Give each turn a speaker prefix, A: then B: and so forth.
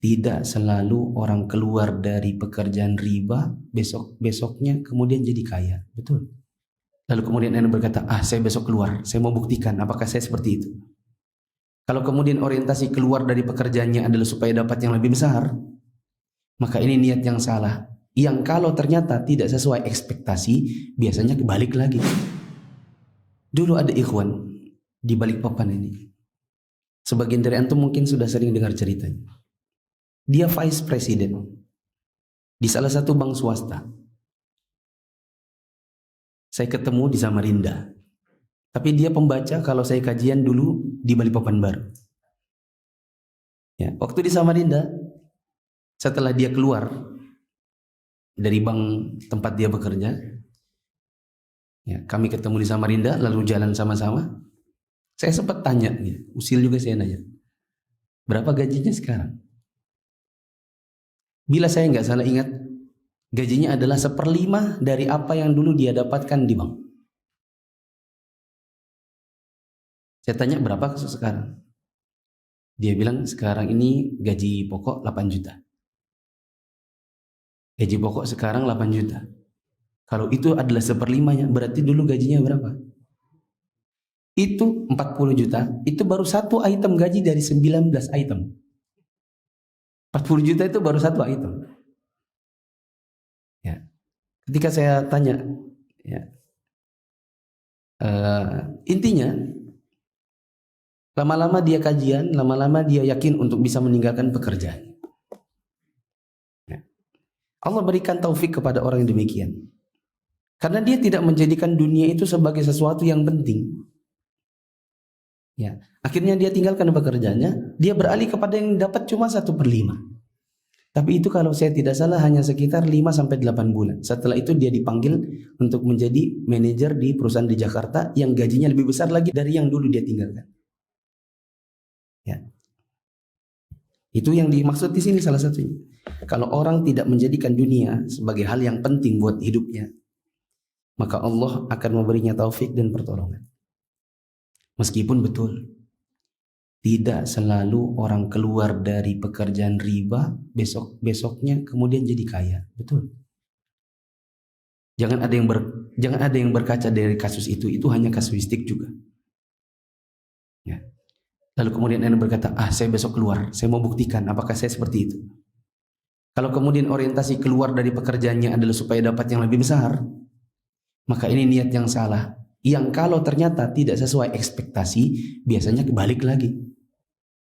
A: Tidak selalu orang keluar dari pekerjaan riba, besoknya kemudian jadi kaya. Betul. Lalu kemudian Anda berkata, saya besok keluar, saya mau buktikan apakah saya seperti itu. Kalau kemudian orientasi keluar dari pekerjaannya adalah supaya dapat yang lebih besar, maka ini niat yang salah. Yang kalau ternyata tidak sesuai ekspektasi, biasanya kebalik lagi. Dulu ada ikhwan di Balikpapan ini. Sebagian dari antum mungkin sudah sering dengar ceritanya. Dia vice president di salah satu bank swasta. Saya ketemu di Samarinda. Tapi dia pembaca kalau saya kajian dulu di Balikpapan Baru. Ya, waktu di Samarinda, setelah dia keluar dari bank tempat dia bekerja, ya, kami ketemu di Samarinda, lalu jalan sama-sama. Saya sempat tanya, ya, usil juga saya nanya, berapa gajinya sekarang? Bila saya nggak salah ingat, gajinya adalah 1/5 dari apa yang dulu dia dapatkan di bank. Saya tanya berapa sekarang? Dia bilang sekarang ini gaji pokok 8 juta. Gaji pokok sekarang 8 juta. Kalau itu adalah 1/5-nya, berarti dulu gajinya berapa? Itu 40 juta, itu baru satu item gaji dari 19 item. 40 juta itu baru satu item. Ya. Ketika saya tanya, ya, intinya lama-lama dia kajian, lama-lama dia yakin untuk bisa meninggalkan pekerjaan. Ya. Allah berikan taufik kepada orang yang demikian. Karena dia tidak menjadikan dunia itu sebagai sesuatu yang penting. Ya, akhirnya dia tinggalkan pekerjaannya, dia beralih kepada yang dapat cuma 1/5. Tapi itu kalau saya tidak salah hanya sekitar 5-8 bulan. Setelah itu dia dipanggil untuk menjadi manajer di perusahaan di Jakarta yang gajinya lebih besar lagi dari yang dulu dia tinggalkan. Ya. Itu yang dimaksud di sini salah satunya. Kalau orang tidak menjadikan dunia sebagai hal yang penting buat hidupnya, maka Allah akan memberinya taufik dan pertolongan. Meskipun betul, tidak selalu orang keluar dari pekerjaan riba, besoknya kemudian jadi kaya. Betul. Jangan ada yang berkaca dari kasus itu hanya kasuistik juga. Ya. Lalu kemudian Anda berkata, saya besok keluar, saya mau buktikan apakah saya seperti itu. Kalau kemudian orientasi keluar dari pekerjaannya adalah supaya dapat yang lebih besar, maka ini niat yang salah. Yang kalau ternyata tidak sesuai ekspektasi, biasanya kebalik lagi.